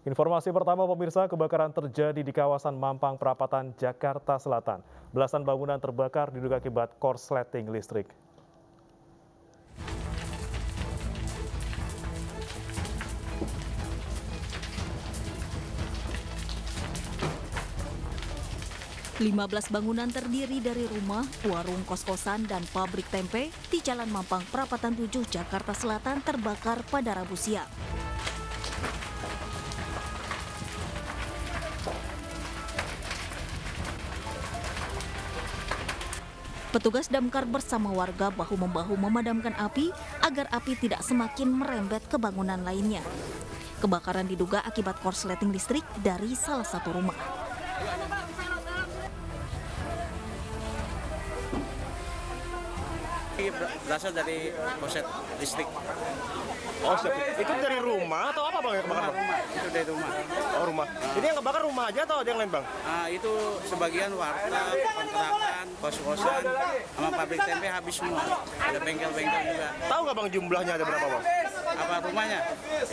Informasi pertama pemirsa, kebakaran terjadi di kawasan Mampang Perapatan, Jakarta Selatan. Belasan bangunan terbakar diduga akibat korsleting listrik. Lima belas bangunan terdiri dari rumah, warung, kos-kosan, dan pabrik tempe di Jalan Mampang Perapatan 7, Jakarta Selatan terbakar pada Rabu siang. Petugas damkar bersama warga bahu-membahu memadamkan api agar api tidak semakin merembet ke bangunan lainnya. Kebakaran diduga akibat korsleting listrik dari salah satu rumah. Berasal dari korslet listrik. Oh, itu dari rumah atau apa bang yang kebakar? Rumah, itu dari rumah. Oh, rumah. Ini yang kebakar rumah aja atau ada yang lain bang? Itu sebagian warteg, kontrakan, kos-kosan, sama pabrik tempe habis semua. Ada bengkel-bengkel juga. Tahu nggak bang jumlahnya ada berapa bang? Apa rumahnya?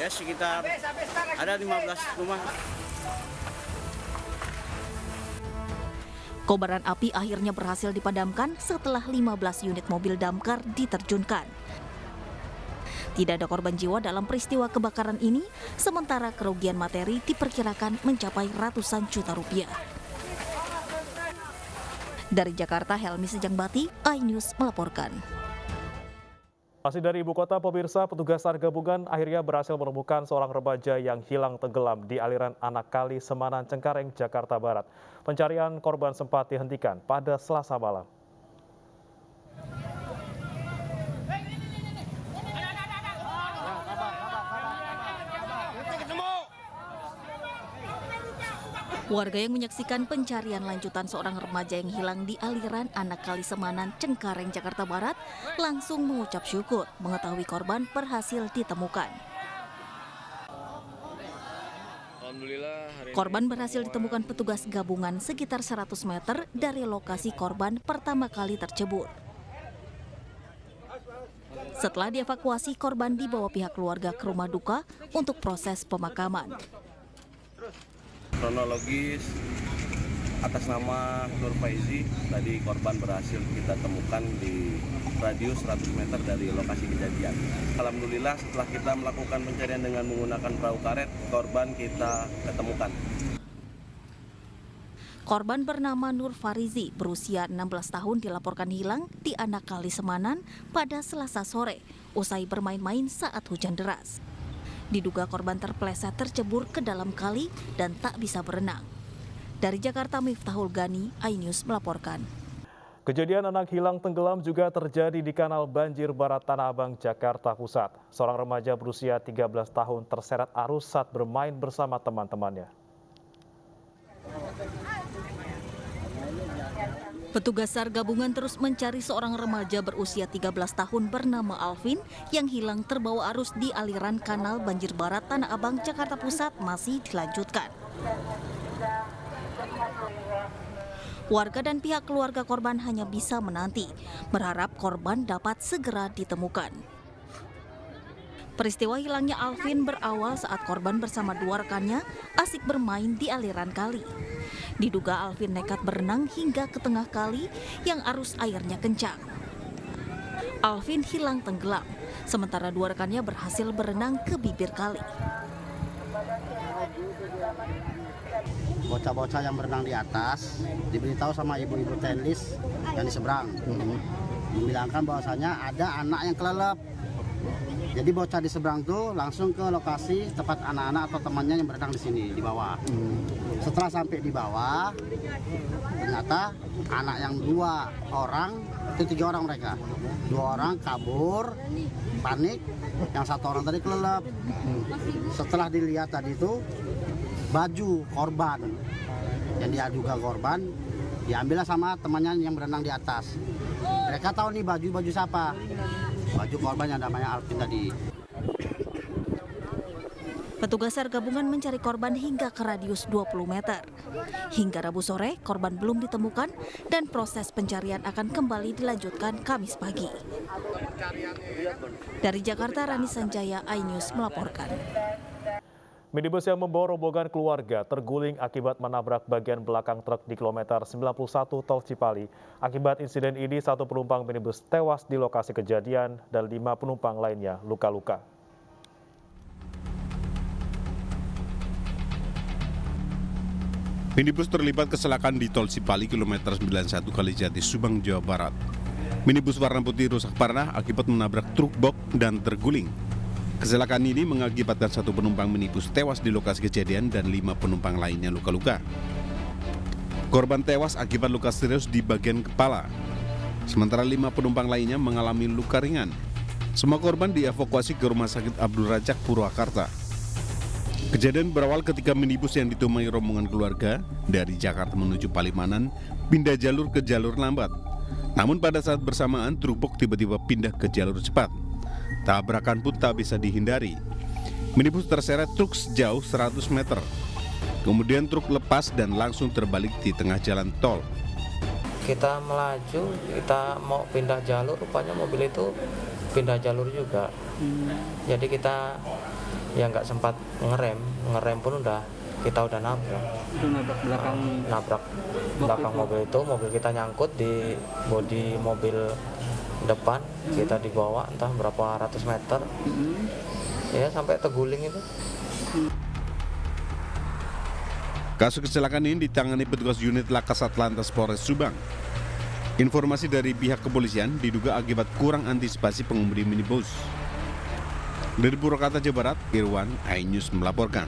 Ya sekitar ada 15 rumah. Kobaran api akhirnya berhasil dipadamkan setelah 15 unit mobil damkar diterjunkan. Tidak ada korban jiwa dalam peristiwa kebakaran ini, sementara kerugian materi diperkirakan mencapai ratusan juta rupiah. Dari Jakarta, Helmi Sejangbati, iNews melaporkan. Masih dari ibu kota, pemirsa, petugas SAR gabungan akhirnya berhasil menemukan seorang remaja yang hilang tenggelam di aliran anak kali Semanan Cengkareng, Jakarta Barat. Pencarian korban sempat dihentikan pada Selasa malam. Warga yang menyaksikan pencarian lanjutan seorang remaja yang hilang di aliran anak kali Semanan Cengkareng, Jakarta Barat langsung mengucap syukur mengetahui korban berhasil ditemukan. Korban berhasil ditemukan petugas gabungan sekitar 100 meter dari lokasi korban pertama kali tercebur. Setelah dievakuasi, korban dibawa pihak keluarga ke rumah duka untuk proses pemakaman. Kronologis atas nama Nur Faizi, tadi korban berhasil kita temukan di radius 100 meter dari lokasi kejadian. Alhamdulillah setelah kita melakukan pencarian dengan menggunakan perahu karet, korban kita ketemukan. Korban bernama Nur Farizi berusia 16 tahun dilaporkan hilang di anak kali Semanan pada Selasa sore usai bermain-main saat hujan deras. Diduga korban terpeleset tercebur ke dalam kali dan tak bisa berenang. Dari Jakarta, Miftahul Gani, iNews melaporkan. Kejadian anak hilang tenggelam juga terjadi di Kanal Banjir Barat Tanah Abang, Jakarta Pusat. Seorang remaja berusia 13 tahun terseret arus saat bermain bersama teman-temannya. Petugas SAR gabungan terus mencari seorang remaja berusia 13 tahun bernama Alvin yang hilang terbawa arus di aliran Kanal Banjir Barat Tanah Abang, Jakarta Pusat masih dilanjutkan. Warga dan pihak keluarga korban hanya bisa menanti, berharap korban dapat segera ditemukan. Peristiwa hilangnya Alvin berawal saat korban bersama dua rekannya asik bermain di aliran kali. Diduga Alvin nekat berenang hingga ke tengah kali yang arus airnya kencang. Alvin hilang tenggelam, sementara dua rekannya berhasil berenang ke bibir kali. Bocah-bocah yang berenang di atas diberitahu sama ibu-ibu tenis yang di seberang. Dibilangkan bahwasanya ada anak yang kelelep. Jadi bocah di seberang tuh langsung ke lokasi tempat anak-anak atau temannya yang berenang di sini di bawah. Setelah sampai di bawah, ternyata anak yang dua orang, itu 3 orang mereka. 2 orang kabur, panik, yang 1 orang tadi kelelep. Setelah dilihat tadi itu baju korban yang diaduga korban diambillah sama temannya yang berenang di atas. Mereka tahu nih baju siapa. Baju korban yang namanya Alvin tadi. Petugas SAR gabungan mencari korban hingga ke radius 20 meter. Hingga Rabu sore, korban belum ditemukan dan proses pencarian akan kembali dilanjutkan Kamis pagi. Dari Jakarta, Rani Sanjaya, iNews melaporkan. Minibus yang membawa rombongan keluarga terguling akibat menabrak bagian belakang truk di kilometer 91 Tol Cipali. Akibat insiden ini, 1 penumpang minibus tewas di lokasi kejadian dan 5 penumpang lainnya luka-luka. Minibus terlibat kecelakaan di Tol Cipali kilometer 91 Kalijati, Subang, Jawa Barat. Minibus warna putih rusak parah akibat menabrak truk box dan terguling. Kecelakaan ini mengakibatkan 1 penumpang minibus tewas di lokasi kejadian dan 5 penumpang lainnya luka-luka. Korban tewas akibat luka serius di bagian kepala. Sementara 5 penumpang lainnya mengalami luka ringan. Semua korban dievakuasi ke Rumah Sakit Abdul Razak, Purwakarta. Kejadian berawal ketika minibus yang ditumpangi rombongan keluarga dari Jakarta menuju Palimanan pindah jalur ke jalur lambat. Namun pada saat bersamaan truk box tiba-tiba pindah ke jalur cepat. Tabrakan pun tak bisa dihindari. Minibus terseret truk sejauh 100 meter. Kemudian truk lepas dan langsung terbalik di tengah jalan tol. Kita melaju, kita mau pindah jalur, rupanya mobil itu pindah jalur juga. Jadi kita ya nggak sempat ngerem pun kita udah nabrak. Nabrak belakang mobil itu, mobil kita nyangkut di bodi mobil depan, kita dibawa entah berapa ratus meter, ya sampai terguling itu. Kasus kecelakaan ini ditangani petugas unit Laka Satlantas Polres Subang. Informasi dari pihak kepolisian diduga akibat kurang antisipasi pengemudi minibus. Dari Purwakarta, Jawa Barat, Irwan, iNews melaporkan.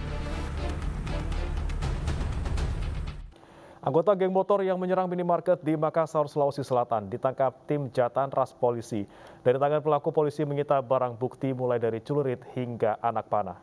Anggota geng motor yang menyerang minimarket di Makassar, Sulawesi Selatan ditangkap tim Jatan Ras Polisi. Dari tangan pelaku, polisi menyita barang bukti mulai dari celurit hingga anak panah.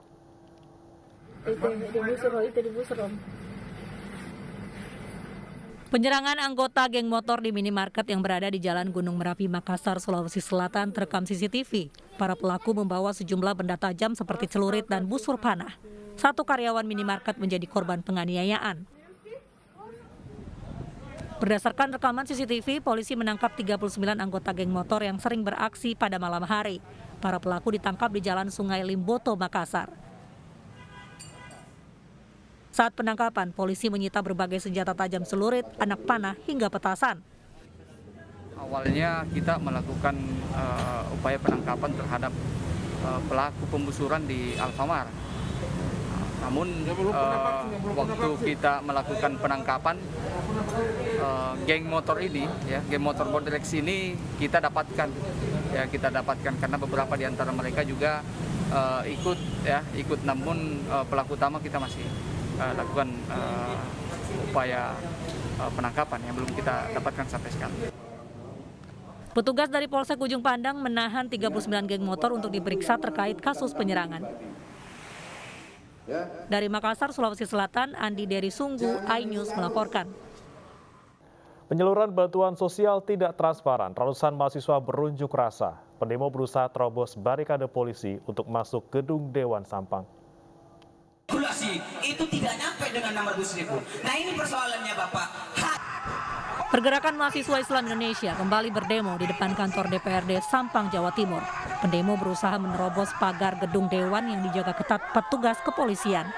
Penyerangan anggota geng motor di minimarket yang berada di Jalan Gunung Merapi, Makassar, Sulawesi Selatan terekam CCTV. Para pelaku membawa sejumlah benda tajam seperti celurit dan busur panah. 1 karyawan minimarket menjadi korban penganiayaan. Berdasarkan rekaman CCTV, polisi menangkap 39 anggota geng motor yang sering beraksi pada malam hari. Para pelaku ditangkap di Jalan Sungai Limboto, Makassar. Saat penangkapan, polisi menyita berbagai senjata tajam celurit, anak panah, hingga petasan. Awalnya kita melakukan upaya penangkapan terhadap pelaku pembusuran di Alfamart. Namun waktu kita melakukan penangkapan geng motor ini, ya, geng motor Borderex ini kita dapatkan karena beberapa di antara mereka juga ikut, namun pelaku utama kita masih lakukan upaya penangkapan yang belum kita dapatkan sampai sekarang. Petugas dari Polsek Ujung Pandang menahan 39 geng motor untuk diperiksa terkait kasus penyerangan. Dari Makassar, Sulawesi Selatan, Andi Dery Sunggu, iNews melaporkan. Penyaluran bantuan sosial tidak transparan, ratusan mahasiswa berunjuk rasa. Pendemo berusaha terobos barikade polisi untuk masuk gedung Dewan Sampang. Itu tidak nyampe dengan 600.000. Nah ini persoalannya Bapak. Pergerakan mahasiswa Islam Indonesia kembali berdemo di depan kantor DPRD Sampang, Jawa Timur. Pendemo berusaha menerobos pagar gedung Dewan yang dijaga ketat petugas kepolisian.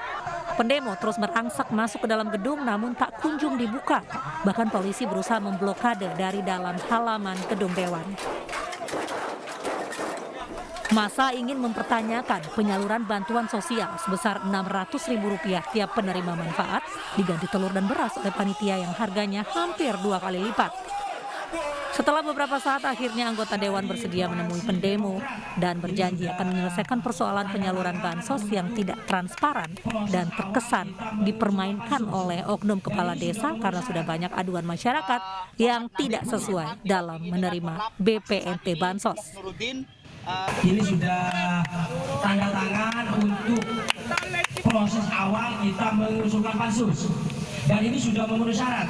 Pendemo terus merangsek masuk ke dalam gedung namun tak kunjung dibuka. Bahkan polisi berusaha memblokade dari dalam halaman gedung Dewan. Massa ingin mempertanyakan penyaluran bantuan sosial sebesar Rp600.000 tiap penerima manfaat diganti telur dan beras oleh panitia yang harganya hampir 2 kali lipat. Setelah beberapa saat akhirnya anggota Dewan bersedia menemui pendemo dan berjanji akan menyelesaikan persoalan penyaluran bansos yang tidak transparan dan terkesan dipermainkan oleh oknum kepala desa karena sudah banyak aduan masyarakat yang tidak sesuai dalam menerima BPNT bansos. Ini sudah tanda tangan untuk proses awal kita mengusulkan pansus dan ini sudah memenuhi syarat.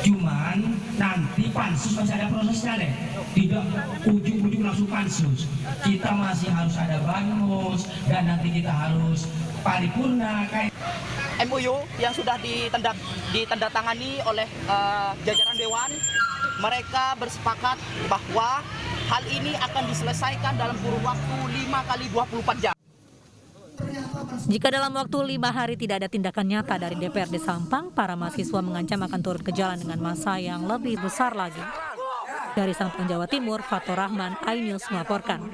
Cuman nanti pansus masih ada prosesnya deh, tidak ujung-ujung langsung pansus. Kita masih harus ada bansos dan nanti kita harus paripurna. MOU yang sudah ditandatangani oleh jajaran Dewan, mereka bersepakat bahwa hal ini akan diselesaikan dalam kurun waktu 5 kali 24 jam. Jika dalam waktu 5 hari tidak ada tindakan nyata dari DPRD Sampang, para mahasiswa mengancam akan turun ke jalan dengan massa yang lebih besar lagi. Dari Sampang, Jawa Timur, Fatur Rahman, iNews melaporkan.